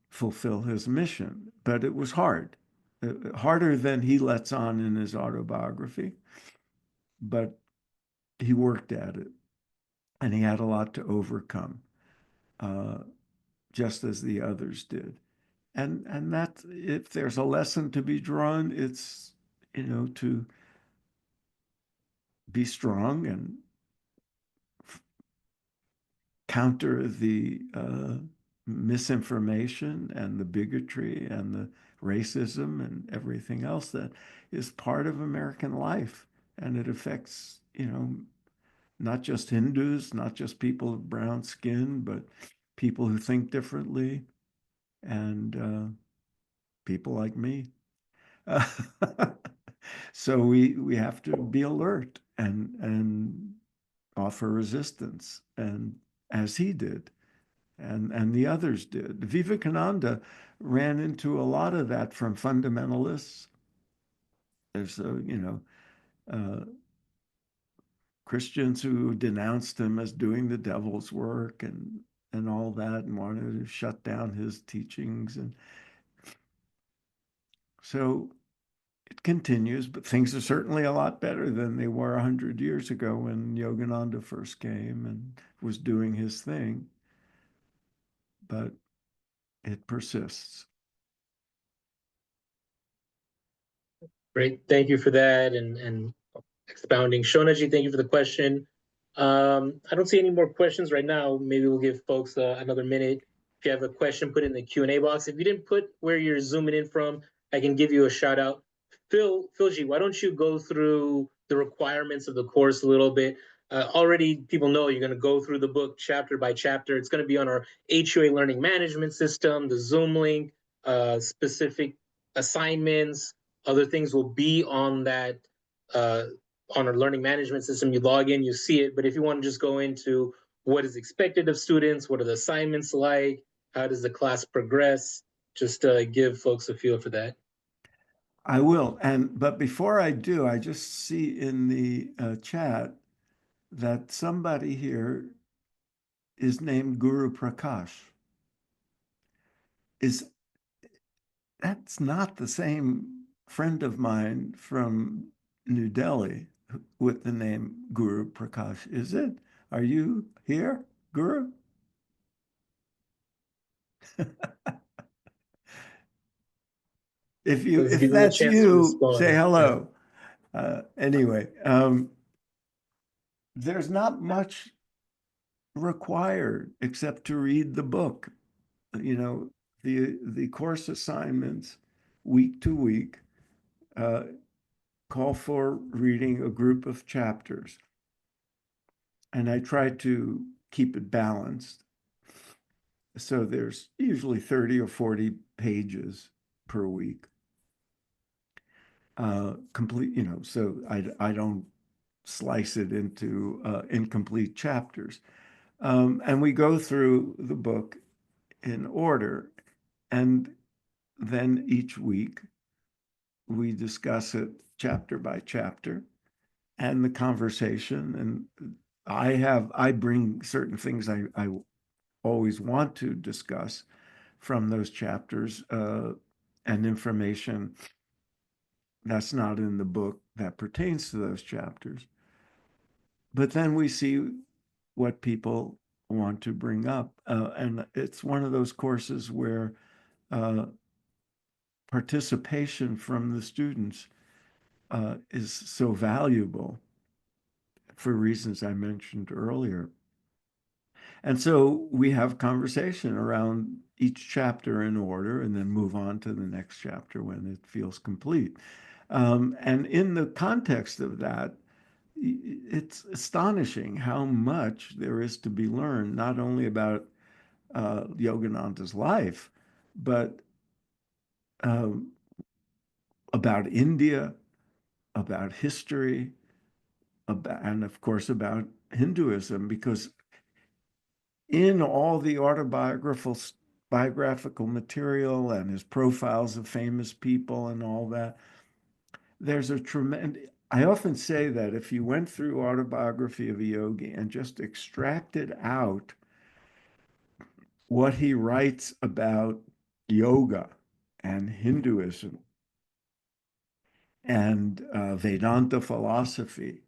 Speaker 2: fulfill his mission. But it was hard, harder than he lets on in his autobiography. But he worked at it, and he had a lot to overcome, just as the others did. And that, if there's a lesson to be drawn, it's, to be strong and counter the misinformation and the bigotry and the racism and everything else that is part of American life. And it affects, not just Hindus, not just people of brown skin, but people who think differently and people like me. So we have to be alert and offer resistance, and as he did, and the others did. Vivekananda ran into a lot of that from fundamentalists. There's Christians who denounced him as doing the devil's work and all that, and wanted to shut down his teachings. And so it continues, but things are certainly a lot better than they were 100 years ago when Yogananda first came and was doing his thing. But it persists.
Speaker 1: Great. Thank you for that and expounding. Shonaji, thank you for the question. I don't see any more questions right now. Maybe we'll give folks another minute. If you have a question, put it in the Q&A box. If you didn't put where you're zooming in from, I can give you a shout out. Philji, why don't you go through the requirements of the course a little bit? Already people know you're going to go through the book chapter by chapter. It's going to be on our HUA learning management system, the Zoom link, specific assignments, other things will be on that on our learning management system. You log in, you see it. But if you want to just go into what is expected of students, what are the assignments like, how does the class progress, just give folks a feel for that.
Speaker 2: I will. But before I do, I just see in the chat that somebody here is named Guru Prakash. That's not the same friend of mine from New Delhi with the name Guru Prakash, is it? Are you here, Guru? If that's you, say hello. Anyway, there's not much required except to read the book. The course assignments week to week call for reading a group of chapters, and I try to keep it balanced. So there's usually 30 or 40 pages per week. Complete, so I don't slice it into incomplete chapters. And we go through the book in order, and then each week we discuss it chapter by chapter, and the conversation. And I bring certain things I always want to discuss from those chapters, and information that's not in the book that pertains to those chapters. But then we see what people want to bring up. And it's one of those courses where participation from the students is so valuable for reasons I mentioned earlier. And so we have conversation around each chapter in order, and then move on to the next chapter when it feels complete. And in the context of that, it's astonishing how much there is to be learned, not only about Yogananda's life, but um, about India, about history, and of course about Hinduism, because in all the biographical material and his profiles of famous people and all that, there's a tremendous, I often say that if you went through Autobiography of a Yogi and just extracted out what he writes about yoga and Hinduism and Vedanta philosophy,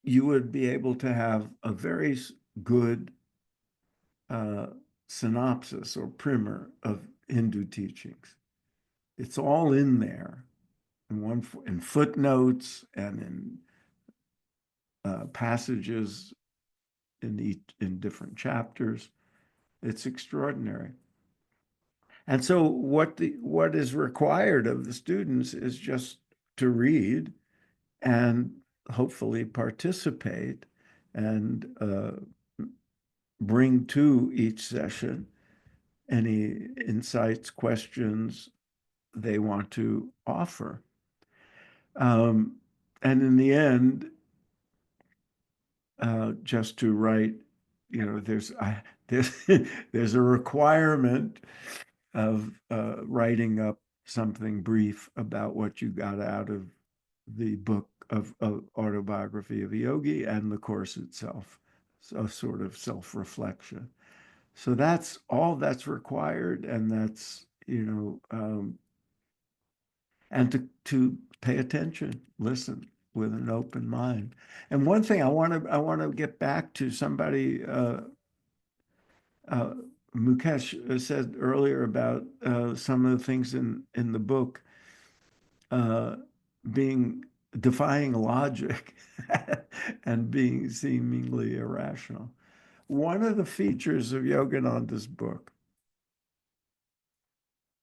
Speaker 2: you would be able to have a very good synopsis or primer of Hindu teachings. It's all in there in footnotes and in passages in different chapters. It's extraordinary. And so what is required of the students is just to read and hopefully participate and bring to each session any insights, questions they want to offer. And in the end, just to write, there's there's a requirement of writing up something brief about what you got out of the book of Autobiography of a Yogi and the course itself, so sort of self-reflection. So that's all that's required, and that's and to pay attention, listen with an open mind. And one thing I want to get back to, somebody Mukesh said earlier about some of the things in the book being defying logic and being seemingly irrational. One of the features of Yogananda's book,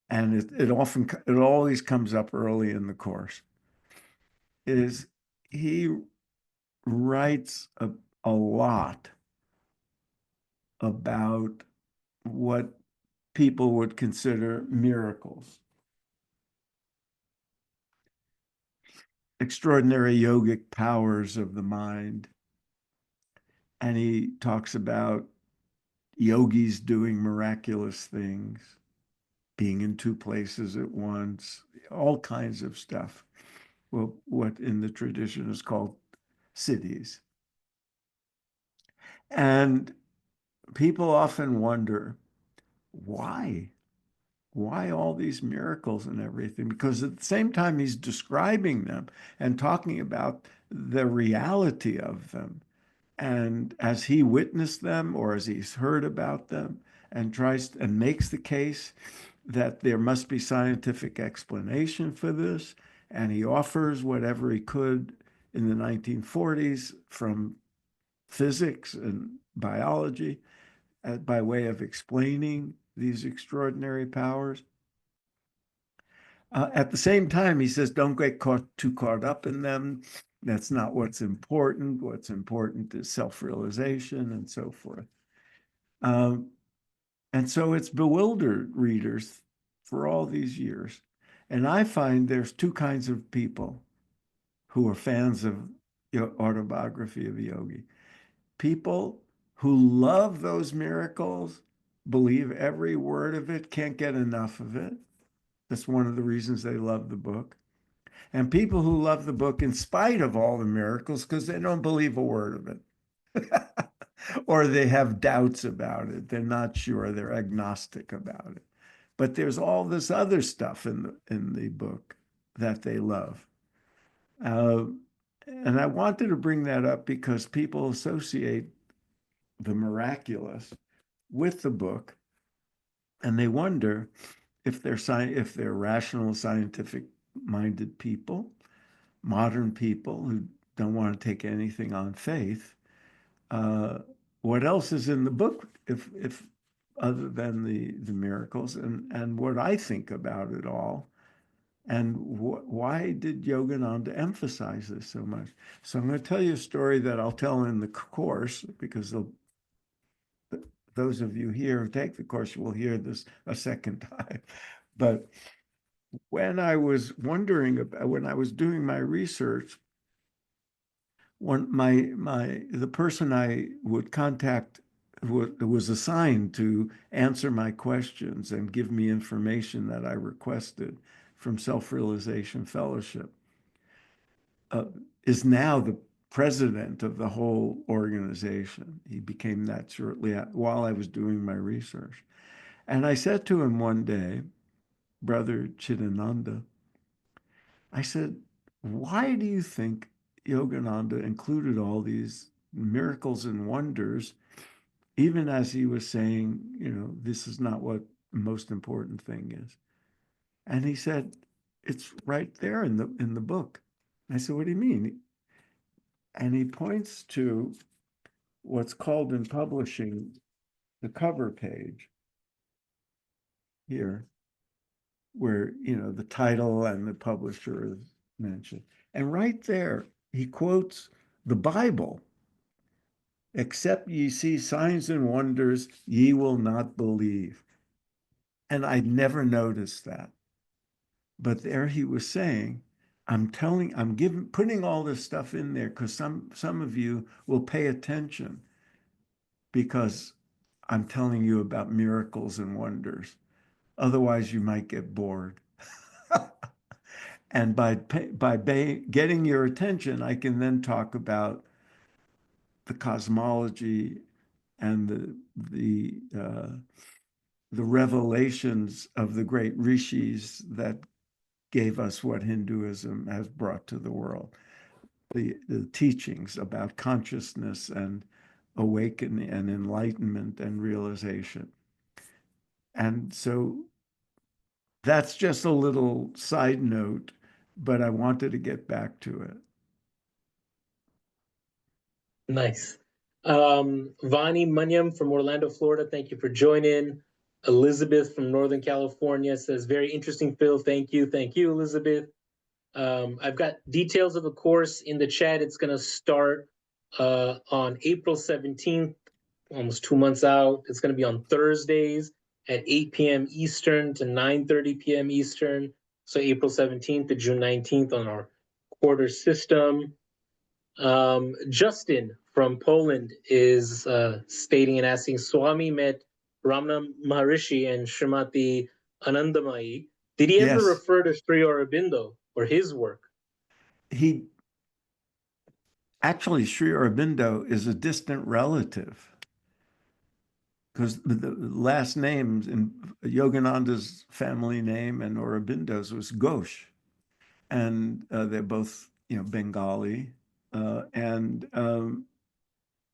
Speaker 2: and it always comes up early in the course, is he writes a lot about what people would consider miracles, extraordinary yogic powers of the mind. And he talks about yogis doing miraculous things, being in two places at once, all kinds of stuff. Well, what in the tradition is called siddhis. And people often wonder, why? Why all these miracles and everything? Because at the same time, he's describing them and talking about the reality of them. And as he witnessed them, or as he's heard about them, and tries and makes the case that there must be scientific explanation for this, and he offers whatever he could in the 1940s from physics and biology by way of explaining these extraordinary powers. At the same time, he says, don't get too caught up in them. That's not what's important. What's important is self-realization and so forth. And so it's bewildered readers for all these years. And I find there's two kinds of people who are fans of Autobiography of a Yogi. People who love those miracles, believe every word of it, can't get enough of it. That's one of the reasons they love the book. And people who love the book in spite of all the miracles because they don't believe a word of it. Or they have doubts about it. They're not sure. They're agnostic about it. But there's all this other stuff in the book that they love. And I wanted to bring that up because people associate the miraculous with the book, and they wonder if they're rational, scientific-minded people, modern people who don't want to take anything on faith. What else is in the book if other than the miracles and what I think about it all? And why did Yogananda emphasize this so much? So I'm going to tell you a story that I'll tell in the course because those of you here who take the course will hear this a second time. But when I was when I was doing my research, the person I would contact who was assigned to answer my questions and give me information that I requested from Self-Realization Fellowship is now the president of the whole organization. He became that shortly while I was doing my research. And I said to him one day, Brother Chidananda, I said, why do you think Yogananda included all these miracles and wonders, even as he was saying, this is not what the most important thing is? And he said, it's right there in the book. I said, what do you mean? And he points to what's called in publishing the cover page here, where the title and the publisher is mentioned. And right there, he quotes the Bible. Except ye see signs and wonders, ye will not believe. And I'd never noticed that. But there he was saying, putting all this stuff in there because some of you will pay attention because I'm telling you about miracles and wonders. Otherwise, you might get bored. And by getting your attention, I can then talk about the cosmology and the revelations of the great rishis that gave us what Hinduism has brought to the world. The teachings about consciousness and awakening and enlightenment and realization. And so that's just a little side note, but I wanted to get back to it.
Speaker 1: Nice. Vani Munyam from Orlando, Florida, thank you for joining. Elizabeth from Northern California says, very interesting, Phil. Thank you. Thank you, Elizabeth. I've got details of the course in the chat. It's going to start on April 17th, almost 2 months out. It's going to be on Thursdays at 8 p.m. Eastern to 9:30 p.m. Eastern. So April 17th to June 19th on our quarter system. Justin from Poland is stating and asking, Swami met Ramana Maharishi and Srimati Anandamayi. Did he ever refer to Sri Aurobindo or his work?
Speaker 2: Actually, Sri Aurobindo is a distant relative because the last names in Yogananda's family name and Aurobindo's was Ghosh. And they're both, Bengali. And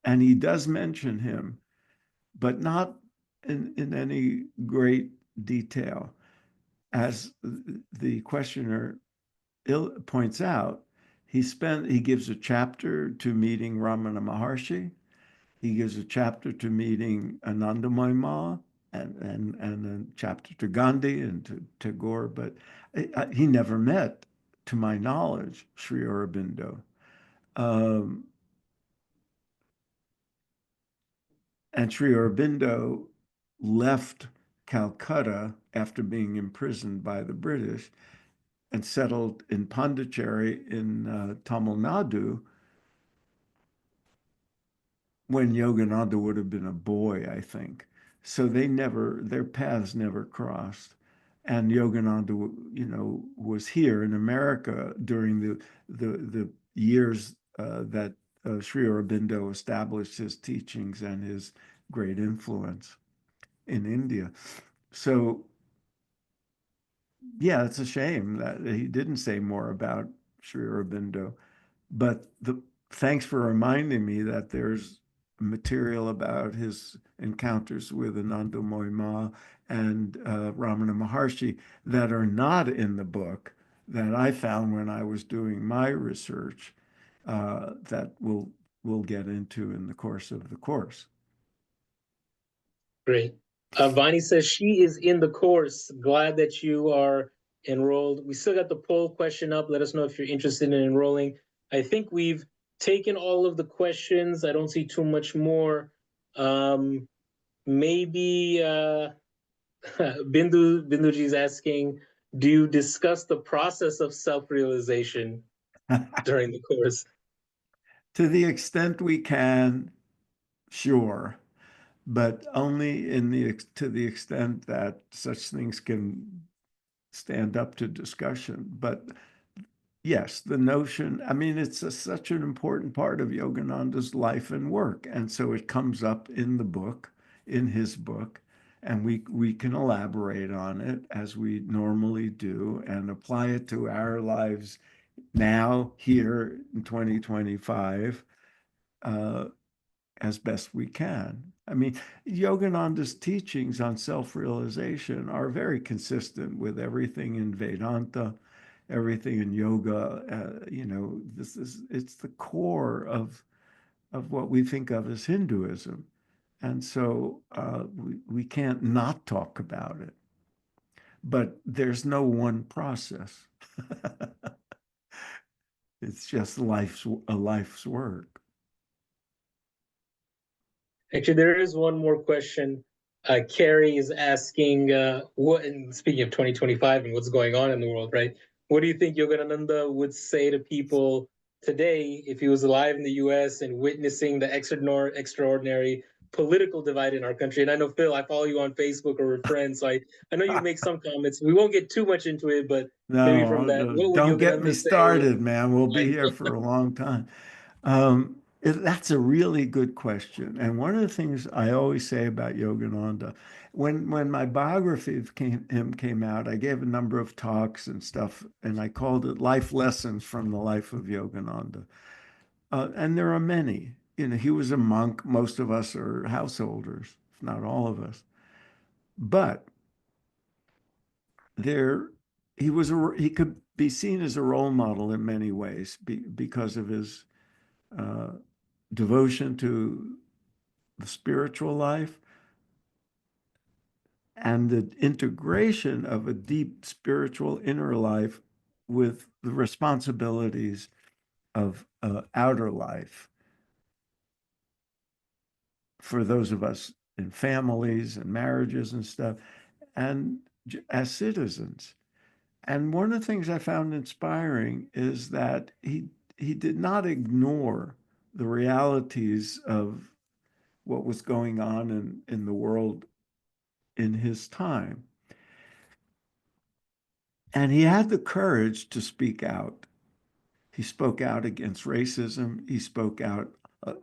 Speaker 2: he does mention him, but not in any great detail. As the questioner points out, he gives a chapter to meeting Ramana Maharshi. He gives a chapter to meeting Anandamayi Ma and a chapter to Gandhi and to Tagore, but he never met, to my knowledge, Sri Aurobindo. And Sri Aurobindo left Calcutta after being imprisoned by the British and settled in Pondicherry in Tamil Nadu when Yogananda would have been a boy, I think. So their paths never crossed. And Yogananda, was here in America during the years that Sri Aurobindo established his teachings and his great influence in India. So, yeah, it's a shame that he didn't say more about Sri Aurobindo. But thanks for reminding me that there's material about his encounters with Anandamoy Ma and Ramana Maharshi that are not in the book that I found when I was doing my research that we'll get into in the course of the course.
Speaker 1: Great. Vani says she is in the course. Glad that you are enrolled. We still got the poll question up. Let us know if you're interested in enrolling. I think we've taken all of the questions. I don't see too much more. Maybe Binduji is asking, do you discuss the process of self-realization during the course?
Speaker 2: To the extent we can, sure, but only to the extent that such things can stand up to discussion. But yes, the notion, I mean, it's such an important part of Yogananda's life and work. And so it comes up in the book, in his book, and we can elaborate on it as we normally do and apply it to our lives now, here in 2025, as best we can. I mean, Yogananda's teachings on self-realization are very consistent with everything in Vedanta, everything in yoga. It's the core of what we think of as Hinduism. And so we can't not talk about it. But there's no one process. It's just a life's work.
Speaker 1: Actually, there is one more question. Carrie is asking, and speaking of 2025 and what's going on in the world, right? What do you think Yogananda would say to people today if he was alive in the US and witnessing the extraordinary political divide in our country? And I know, Phil, I follow you on Facebook or we're friends, so I know you make some comments. We won't get too much into it, but maybe from that, what would
Speaker 2: don't get me
Speaker 1: Yogananda say?
Speaker 2: started, man. We'll be here for a long time. That's a really good question. And one of the things I always say about Yogananda, when my biography of him came out, I gave a number of talks and stuff, and I called it Life Lessons from the Life of Yogananda. And there are many. He was a monk. Most of us are householders, if not all of us. But he could be seen as a role model in many ways because of his devotion to the spiritual life and the integration of a deep spiritual inner life with the responsibilities of outer life for those of us in families and marriages and stuff, and as citizens. And one of the things I found inspiring is that he did not ignore the realities of what was going on in the world in his time. And he had the courage to speak out. He spoke out against racism. He spoke out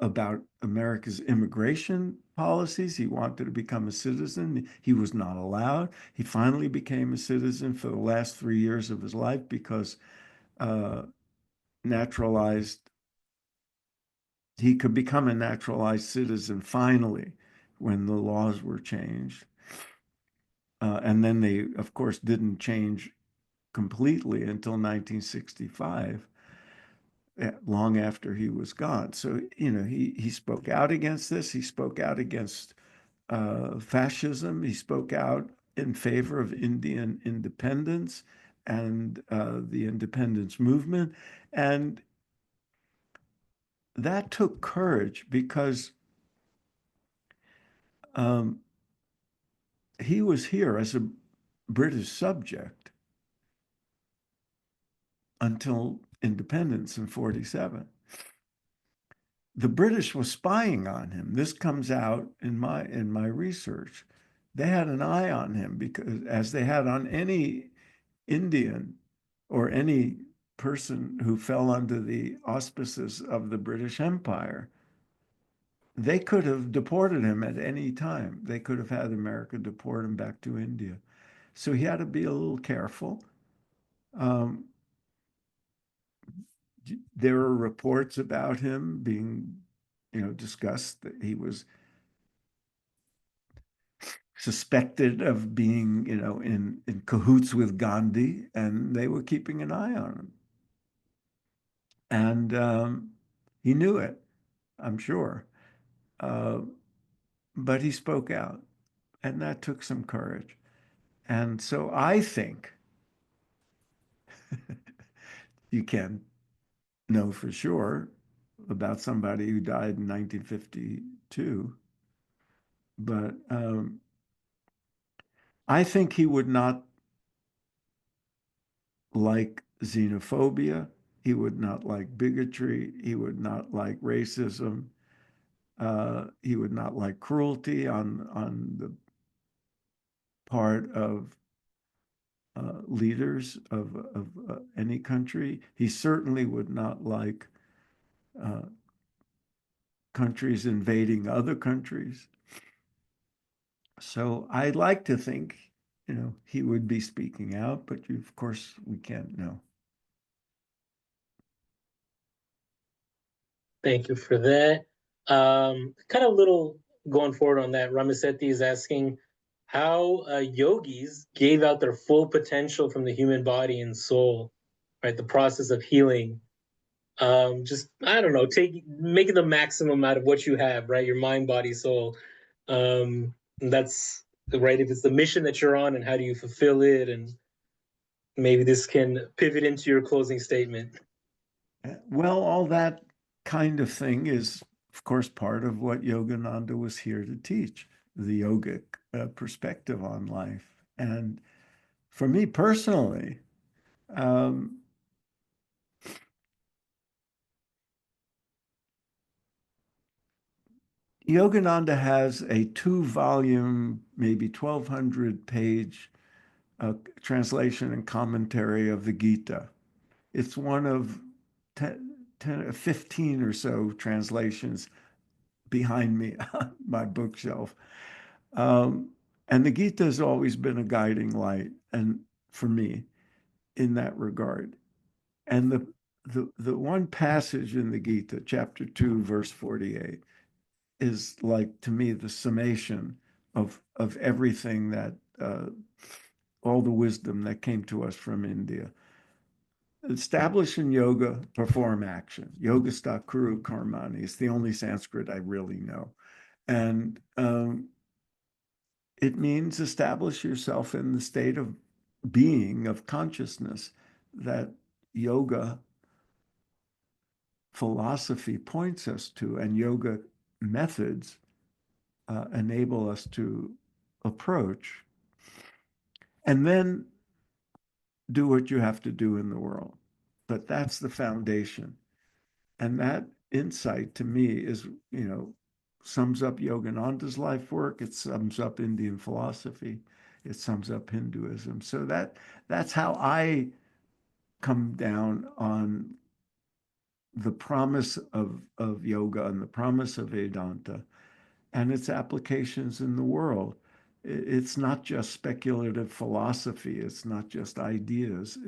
Speaker 2: about America's immigration policies. He wanted to become a citizen. He was not allowed. He finally became a citizen for the last 3 years of his life because he could become a naturalized citizen finally when the laws were changed. And then they, of course, didn't change completely until 1965, long after he was gone. So, he spoke out against this. He spoke out against fascism. He spoke out in favor of Indian independence and the independence movement. And that took courage because he was here as a British subject until independence in 47. The British were spying on him. This comes out in my research. They had an eye on him because, as they had on any Indian or any person who fell under the auspices of the British Empire, they could have deported him at any time. They could have had America deport him back to India. So he had to be a little careful. Um, there are reports about him being, discussed that he was suspected of being, in cahoots with Gandhi, and they were keeping an eye on him. And he knew it, I'm sure. But he spoke out, and that took some courage. And so I think you can know for sure about somebody who died in 1952, but I think he would not like xenophobia. He would not like bigotry. He would not like racism. He would not like cruelty on the part of leaders of any country. He certainly would not like countries invading other countries. So I'd like to think, he would be speaking out, but of course we can't know.
Speaker 1: Thank you for that. Kind of little going forward on that, Ramasetti is asking how yogis gave out their full potential from the human body and soul, right? The process of healing. Just, I don't know, making the maximum out of what you have, right? Your mind, body, soul. That's right. If it's the mission that you're on, and how do you fulfill it? And maybe this can pivot into your closing statement.
Speaker 2: Well, all that kind of thing is, of course, part of what Yogananda was here to teach, the yogic perspective on life. And for me personally, Yogananda has a 2-volume, maybe 1,200-page translation and commentary of the Gita. It's one of 15 or so translations behind me on my bookshelf. And the Gita has always been a guiding light, and for me, in that regard. And the one passage in the Gita, chapter 2, verse 48, is like, to me, the summation of everything that all the wisdom that came to us from India. Establish in yoga, perform action. Yogastha kuru karmani. It's the only Sanskrit I really know. And it means establish yourself in the state of being, of consciousness, that yoga philosophy points us to, and yoga methods enable us to approach. And then do what you have to do in the world. But that's the foundation. And that insight to me is, sums up Yogananda's life work. It sums up Indian philosophy. It sums up Hinduism. So that's how I come down on the promise of yoga and the promise of Vedanta and its applications in the world. It's not just speculative philosophy. It's not just ideas.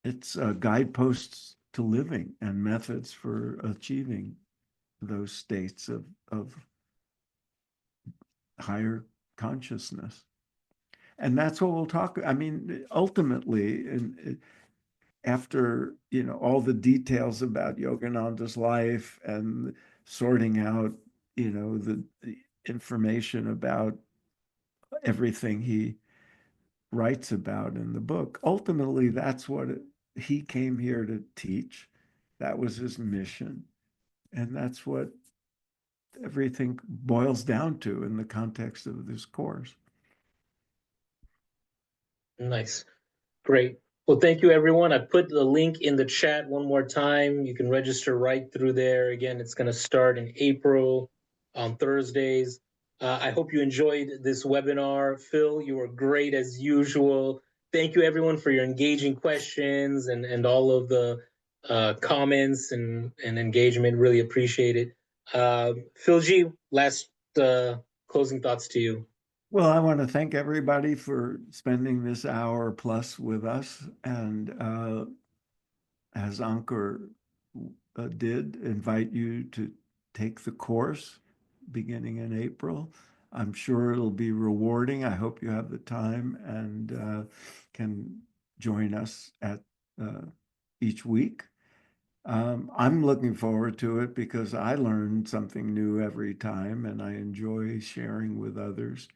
Speaker 2: It's guideposts to living and methods for achieving those states of higher consciousness. And that's what we'll talk. I mean, ultimately, and after all the details about Yogananda's life and sorting out the information about everything he writes about in the book, ultimately that's what he came here to teach. That was his mission, and that's what everything boils down to in the context of this course.
Speaker 1: Nice. Great. Well, thank you, everyone. I put the link in the chat one more time. You can register right through there. Again, it's going to start in April on Thursdays. I hope you enjoyed this webinar. Phil, you were great as usual. Thank you, everyone, for your engaging questions and all of the comments and engagement. Really appreciate it. Phil G, last closing thoughts to you.
Speaker 2: Well, I want to thank everybody for spending this hour plus with us. And as Ankur did, invite you to take the course beginning in April. I'm sure it'll be rewarding. I hope you have the time and can join us at each week. I'm looking forward to it because I learn something new every time, and I enjoy sharing with others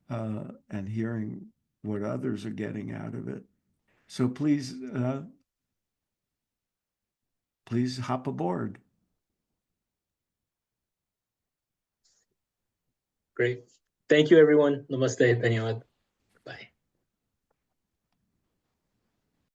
Speaker 2: and hearing what others are getting out of it. So please, please hop aboard.
Speaker 1: Great. Thank you, everyone. Namaste. Dhanyawad.